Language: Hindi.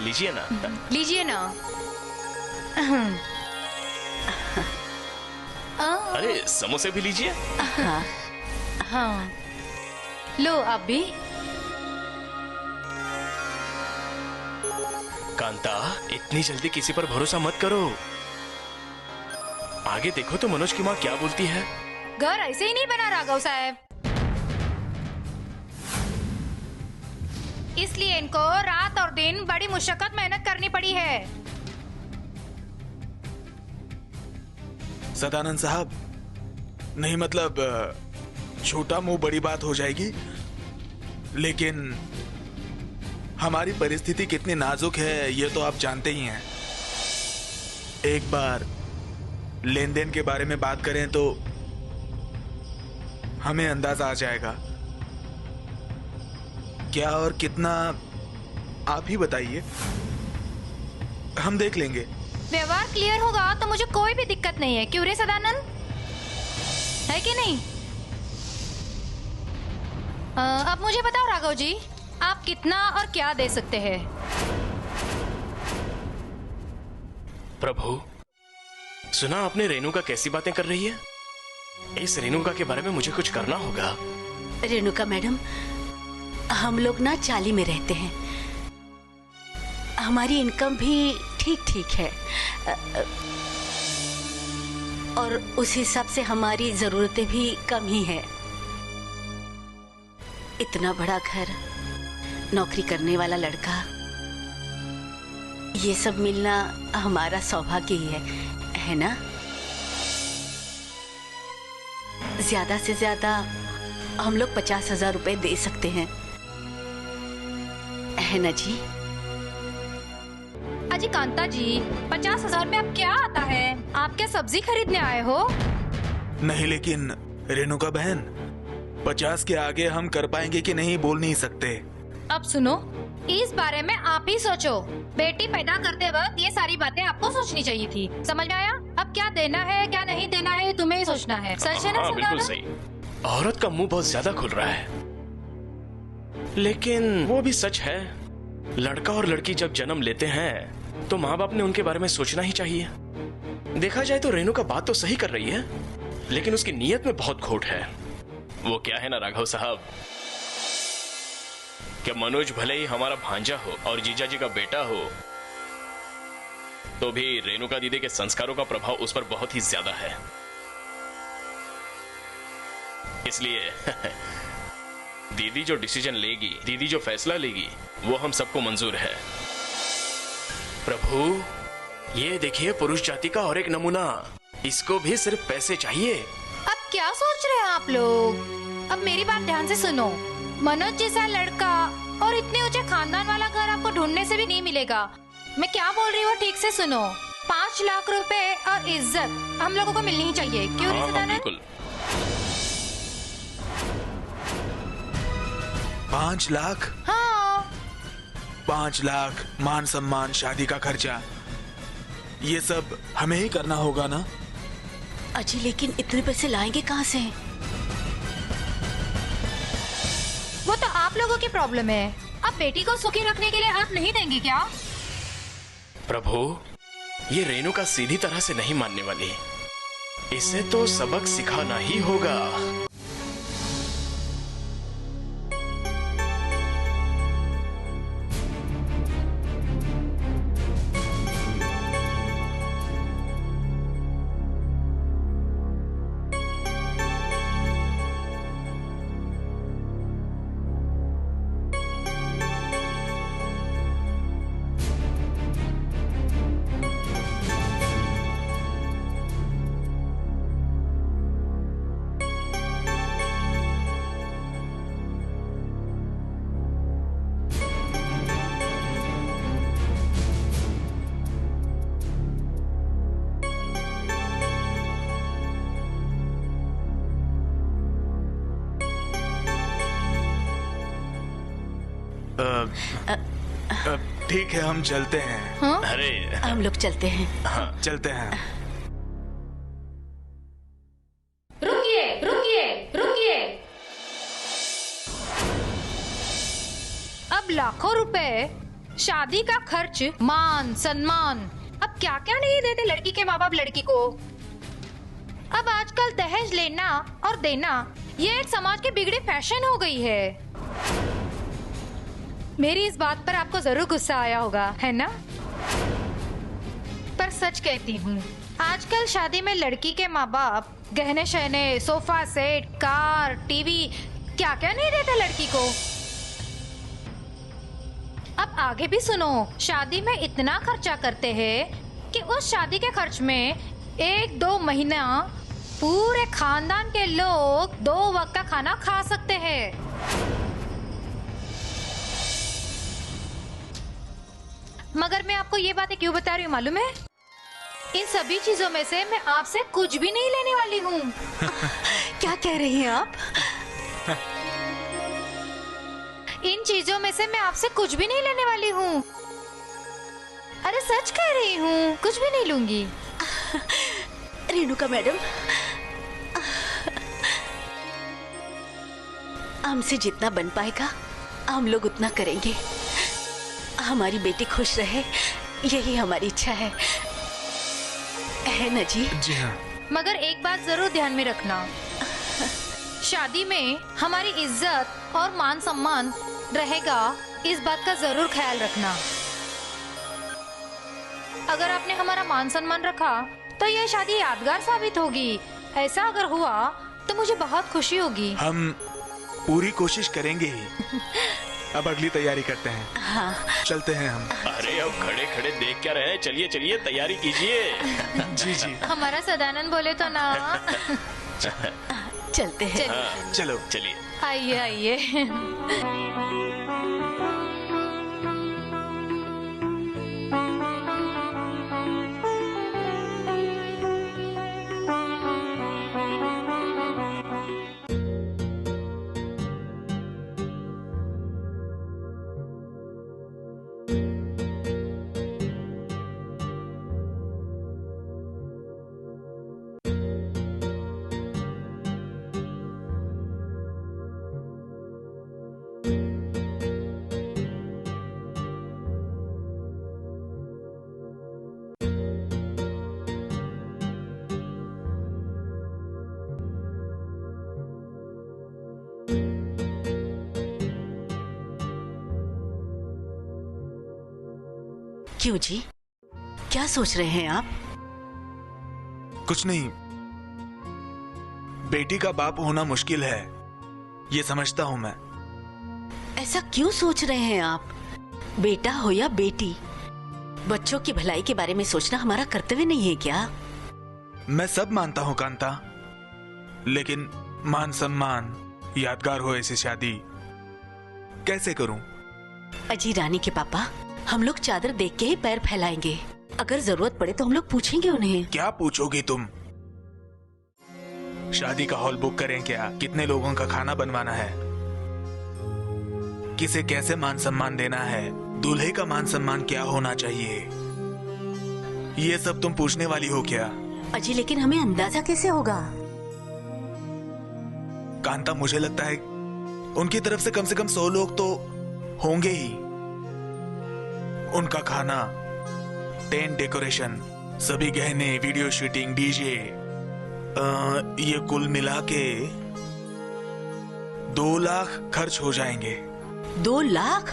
लीजिए ना। लीजिए ना। अरे समोसे भी लीजिए। हाँ हाँ, लो आप भी। कांता, इतनी जल्दी किसी पर भरोसा मत करो। आगे देखो तो मनोज की माँ क्या बोलती है। घर ऐसे ही नहीं बना राघव साहब, इसलिए इनको रात और दिन बड़ी मुशक्कत मेहनत करनी पड़ी है। सदानंद साहब, नहीं मतलब छोटा मुंह बड़ी बात हो जाएगी, लेकिन हमारी परिस्थिति कितनी नाजुक है ये तो आप जानते ही हैं। एक बार लेन देन के बारे में बात करें तो हमें अंदाजा आ जाएगा क्या और कितना, आप ही बताइए, हम देख लेंगे। व्यवहार क्लियर होगा तो मुझे कोई भी दिक्कत नहीं है, क्यों रे सदानंद, है कि नहीं? अब मुझे बताओ राघव जी, आप कितना और क्या दे सकते हैं? प्रभु, सुना आपने रेणुका कैसी बातें कर रही है? इस रेणुका के बारे में मुझे कुछ करना होगा। रेणुका मैडम, हम लोग ना चाली में रहते हैं, हमारी इनकम भी ठीक ठीक है और उस हिसाब से हमारी जरूरतें भी कम ही है। इतना बड़ा घर, नौकरी करने वाला लड़का, ये सब मिलना हमारा सौभाग्य ही है ना? ज्यादा से ज्यादा हम लोग 50,000 रुपए दे सकते हैं, है ना जी? अजी कांता जी, 50,000 में अब क्या आता है? आप क्या सब्जी खरीदने आए हो? नहीं, लेकिन रेणुका बहन, 50 के आगे हम कर पाएंगे कि नहीं बोल नहीं सकते। अब सुनो, इस बारे में आप ही सोचो। बेटी पैदा करते वक्त ये सारी बातें आपको सोचनी चाहिए थी, समझ में आया? अब क्या देना है क्या नहीं देना है तुम्हें ही सोचना है, सच है ना? हाँ, बिल्कुल सही। औरत का मुंह बहुत ज्यादा खुल रहा है, लेकिन वो भी सच है, लड़का और लड़की जब जन्म लेते हैं तो माँ बाप ने उनके बारे में सोचना ही चाहिए। देखा जाए तो रेणुका बात तो सही कर रही है, लेकिन उसकी नीयत में बहुत खोट है। वो क्या है ना राघव साहब, कि मनोज भले ही हमारा भांजा हो और जीजा जी का बेटा हो, तो भी रेणुका दीदी के संस्कारों का प्रभाव उस पर बहुत ही ज्यादा है। इसलिए दीदी जो डिसीजन लेगी, दीदी जो फैसला लेगी, वो हम सबको मंजूर है। प्रभु, ये देखिए पुरुष जाति का और एक नमूना, इसको भी सिर्फ पैसे चाहिए। अब क्या सोच रहे हैं आप लोग? अब मेरी बात ध्यान से सुनो, मनोज जैसा लड़का और इतने ऊंचे खानदान वाला घर आपको ढूंढने से भी नहीं मिलेगा। मैं क्या बोल रही हूँ ठीक से सुनो। 5 लाख रुपए और इज्जत हम लोगों को मिलनी ही चाहिए, क्यों नहीं सदानंद? बिल्कुल। 5 लाख? हाँ। 5 लाख, मान सम्मान, शादी का खर्चा, ये सब हमें ही करना होगा ना? अजी लेकिन इतने पैसे लाएंगे कहाँ से? वो तो आप लोगों की प्रॉब्लम है। अब बेटी को सुखी रखने के लिए आप नहीं देंगे क्या? प्रभु, ये रेणुका सीधी तरह से नहीं मानने वाली, इसे तो सबक सिखाना ही होगा। ठीक है, हम चलते हैं। हाँ? अरे हम लोग चलते हैं। हाँ, चलते हैं। रुकिए रुकिए रुकिए, अब लाखों रुपए शादी का खर्च, मान सम्मान, अब क्या क्या नहीं देते लड़की के माँ बाप लड़की को। अब आजकल दहेज लेना और देना ये एक समाज के बिगड़े फैशन हो गई है। मेरी इस बात पर आपको जरूर गुस्सा आया होगा, है ना? पर सच कहती हूँ, आजकल शादी में लड़की के माँ बाप गहने शहने, सोफा सेट, कार, टीवी, क्या क्या नहीं देते लड़की को। अब आगे भी सुनो, शादी में इतना खर्चा करते हैं कि उस शादी के खर्च में 1-2 महीना पूरे खानदान के लोग 2 वक्त का खाना खा सकते हैं। मगर मैं आपको ये बातें क्यों बता रही हूँ मालूम है? इन सभी चीजों में से मैं आपसे कुछ भी नहीं लेने वाली हूँ। क्या कह रही हैं आप? इन चीजों में से मैं आपसे कुछ भी नहीं लेने वाली हूँ। अरे सच कह रही हूँ, कुछ भी नहीं लूंगी। रेणुका मैडम, हमसे जितना बन पाएगा हम लोग उतना करेंगे। हमारी बेटी खुश रहे, यही हमारी इच्छा है ना जी? जी हाँ। मगर एक बात जरूर ध्यान में रखना, शादी में हमारी इज्जत और मान सम्मान रहेगा, इस बात का जरूर ख्याल रखना। अगर आपने हमारा मान सम्मान रखा तो यह शादी यादगार साबित होगी। ऐसा अगर हुआ तो मुझे बहुत खुशी होगी। हम पूरी कोशिश करेंगे ही। अब अगली तैयारी करते हैं। हाँ। चलते हैं हम। अरे अब खड़े खड़े देख क्या रहे हैं, चलिए चलिए तैयारी कीजिए। जी जी। हमारा सदानंद बोले तो ना। चलते हैं। चलिए चलो चलिए। आइए आइए। क्यों जी, क्या सोच रहे हैं आप? कुछ नहीं, बेटी का बाप होना मुश्किल है, ये समझता हूं मैं। ऐसा क्यों सोच रहे हैं आप? बेटा हो या बेटी, बच्चों की भलाई के बारे में सोचना हमारा कर्तव्य नहीं है क्या? मैं सब मानता हूं कांता, लेकिन मान सम्मान, यादगार हो ऐसी शादी कैसे करूं? अजी रानी के पापा, हम लोग चादर देख के ही पैर फैलाएंगे। अगर जरूरत पड़े तो हम लोग पूछेंगे उन्हें। क्या पूछोगी तुम? शादी का हॉल बुक करें क्या? कितने लोगों का खाना बनवाना है? किसे कैसे मान सम्मान देना है? दूल्हे का मान सम्मान क्या होना चाहिए? ये सब तुम पूछने वाली हो क्या? अजी लेकिन हमें अंदाजा कैसे होगा? कांता, मुझे लगता है उनकी तरफ से कम 100 लोग तो होंगे ही। उनका खाना, टेंट डेकोरेशन, सभी गहने, वीडियो शूटिंग, डीजे, ये कुल मिला के 2 लाख खर्च हो जाएंगे। 2 लाख?